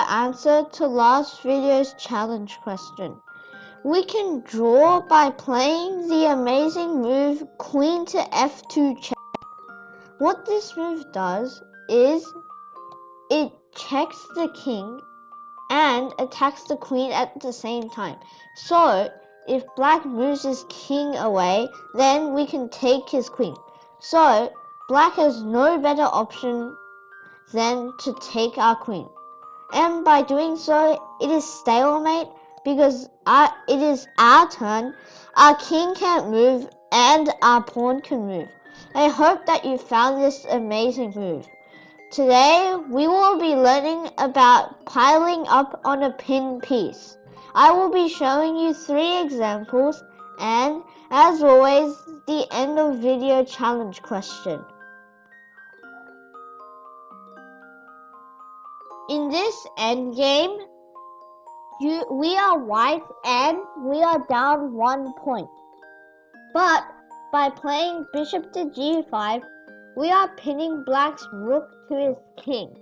answer to last video's challenge question. We can draw by playing the amazing move Queen to F2 check. What this move does is it checks the king and attacks the queen at the same time. So if black moves his king away, then we can take his queen. So black has no better option than to take our queen. And by doing so, it is stalemate because it is our turn. Our king can't move and our pawn can move. I hope that you found this amazing move. Today, we will be learning about piling up on a pinned piece. I will be showing you 3 examples and, as always, the end of video challenge question. In this endgame, we are white and we are down 1 point. But by playing bishop to g5, we are pinning black's rook to his king.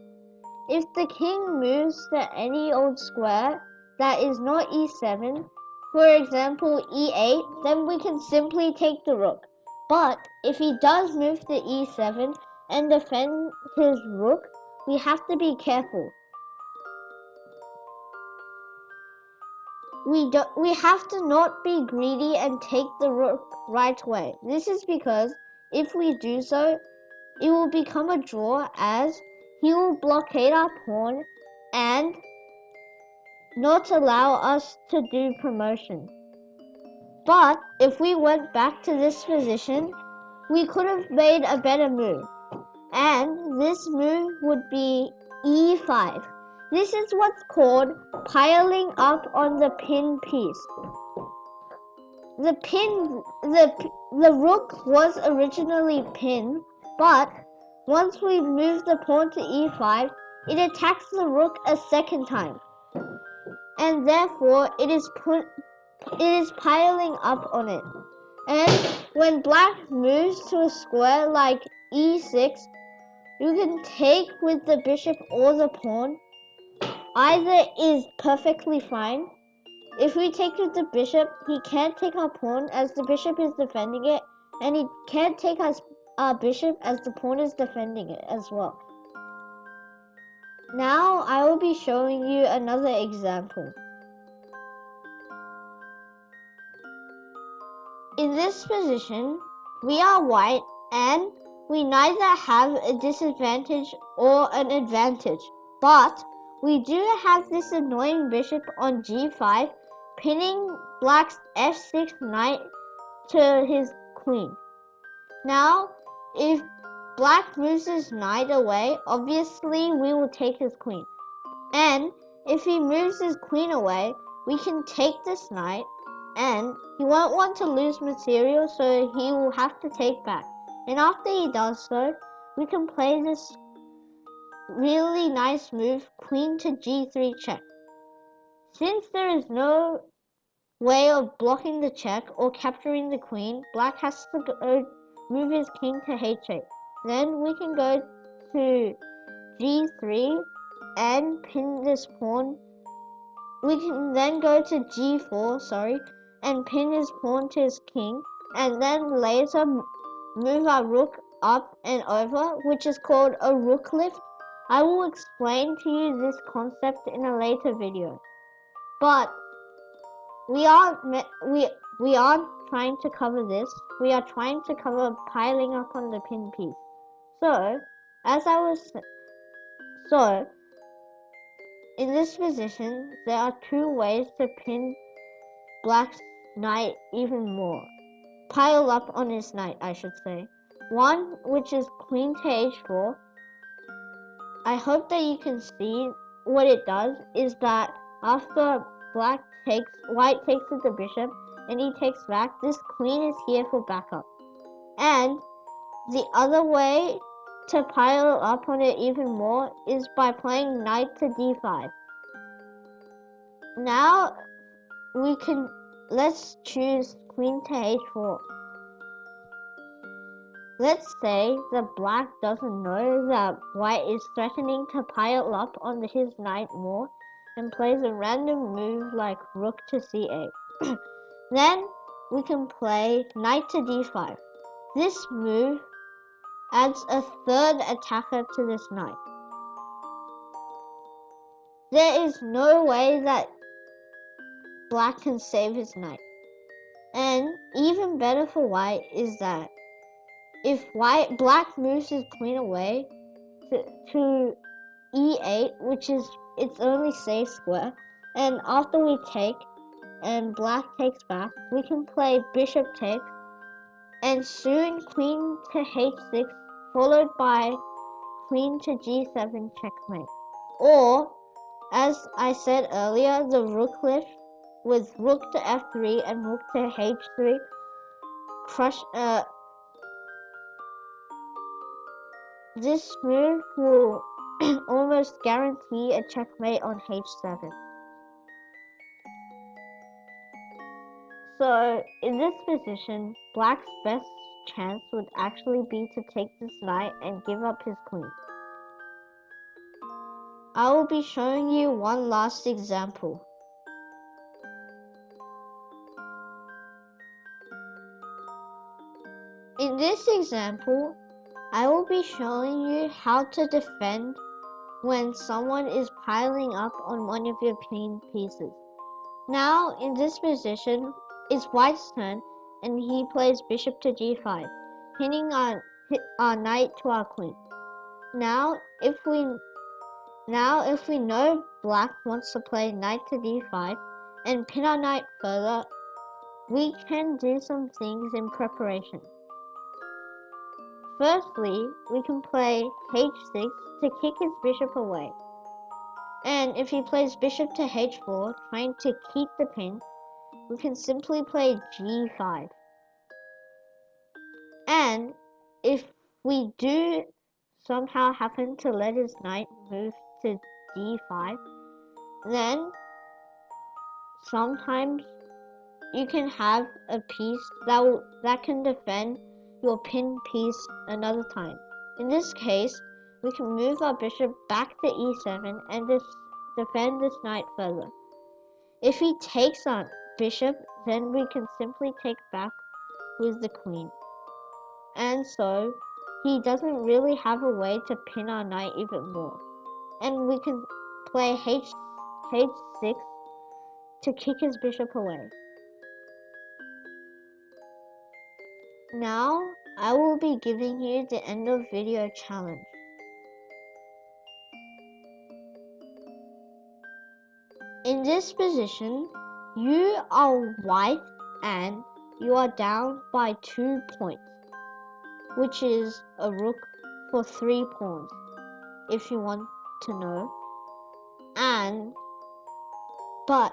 If the king moves to any old square that is not e7, for example e8, then we can simply take the rook. But if he does move to e7 and defend his rook, we have to be careful. We have to not be greedy and take the rook right away. This is because if we do so, it will become a draw as he will blockade our pawn and not allow us to do promotion. But if we went back to this position, we could have made a better move. And this move would be e5. This is what's called piling up on the pin piece. The rook was originally pinned, but once we move the pawn to e5, it attacks the rook a second time. And therefore it is piling up on it. And when black moves to a square like e6, you can take with the bishop or the pawn. Either is perfectly fine. If we take with the bishop, he can't take our pawn as the bishop is defending it, and he can't take our bishop as the pawn is defending it as well. Now I will be showing you another example. In this position, we are white and we neither have a disadvantage or an advantage, but we do have this annoying bishop on g5 pinning black's f6 knight to his queen. Now, if black moves his knight away, obviously we will take his queen. And if he moves his queen away, we can take this knight, and he won't want to lose material, so he will have to take back. And after he does so, we can play this really nice move, queen to g3 check. Since there is no way of blocking the check or capturing the queen, black has to go move his king to h8. Then we can go to g3 and pin this pawn. We can then go to g4, and pin his pawn to his king, and then later move our rook up and over, which is called a rook lift. I will explain to you this concept in a later video. But we aren't trying to cover this. We are trying to cover piling up on the pin piece. So in this position, there are 2 ways to pin black's knight even more. Pile up on his knight, I should say. One, which is queen to h4. I hope that you can see what it does is that after white takes with the bishop and he takes back, this queen is here for backup. And the other way to pile up on it even more is by playing knight to d5. Now let's choose queen to h4. Let's say that black doesn't know that white is threatening to pile up on his knight more, and plays a random move like rook to c8. Then we can play knight to d5. This move adds a third attacker to this knight. There is no way that black can save his knight. And even better for white is that if black moves his queen away to e8, which is its only safe square, and after we take and black takes back, we can play bishop takes, and soon queen to h6, followed by queen to g7 checkmate. Or, as I said earlier, the rook lift with rook to f3 and rook to h3 this move will almost guarantee a checkmate on h7. So in this position, black's best chance would actually be to take this knight and give up his queen. I will be showing you one last example. In this example, I will be showing you how to defend when someone is piling up on one of your pinned pieces. Now, in this position, it's white's turn, and he plays bishop to g5, pinning our knight to our queen. Now, if we know black wants to play knight to d5 and pin our knight further, we can do some things in preparation. Firstly, we can play h6 to kick his bishop away. And if he plays bishop to h4, trying to keep the pin, we can simply play g5. And if we do somehow happen to let his knight move to d5, then sometimes you can have a piece that can defend your pinned piece another time. In this case, we can move our bishop back to e7 and defend this knight further. If he takes our bishop, then we can simply take back with the queen. And so, he doesn't really have a way to pin our knight even more. And we can play h6 to kick his bishop away. Now, I will be giving you the end of video challenge. In this position, you are white and you are down by 2 points, which is a rook for 3 pawns, if you want to know. But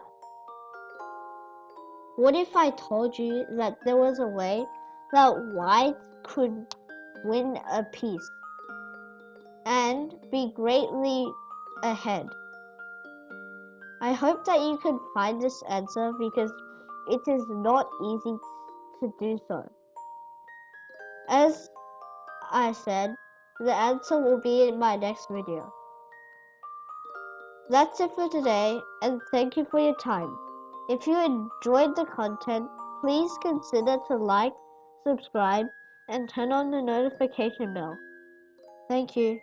what if I told you that there was a way that white could win a piece and be greatly ahead? I hope that you could find this answer because it is not easy to do so. As I said, the answer will be in my next video. That's it for today, and thank you for your time. If you enjoyed the content, please consider to like, subscribe, and turn on the notification bell. Thank you.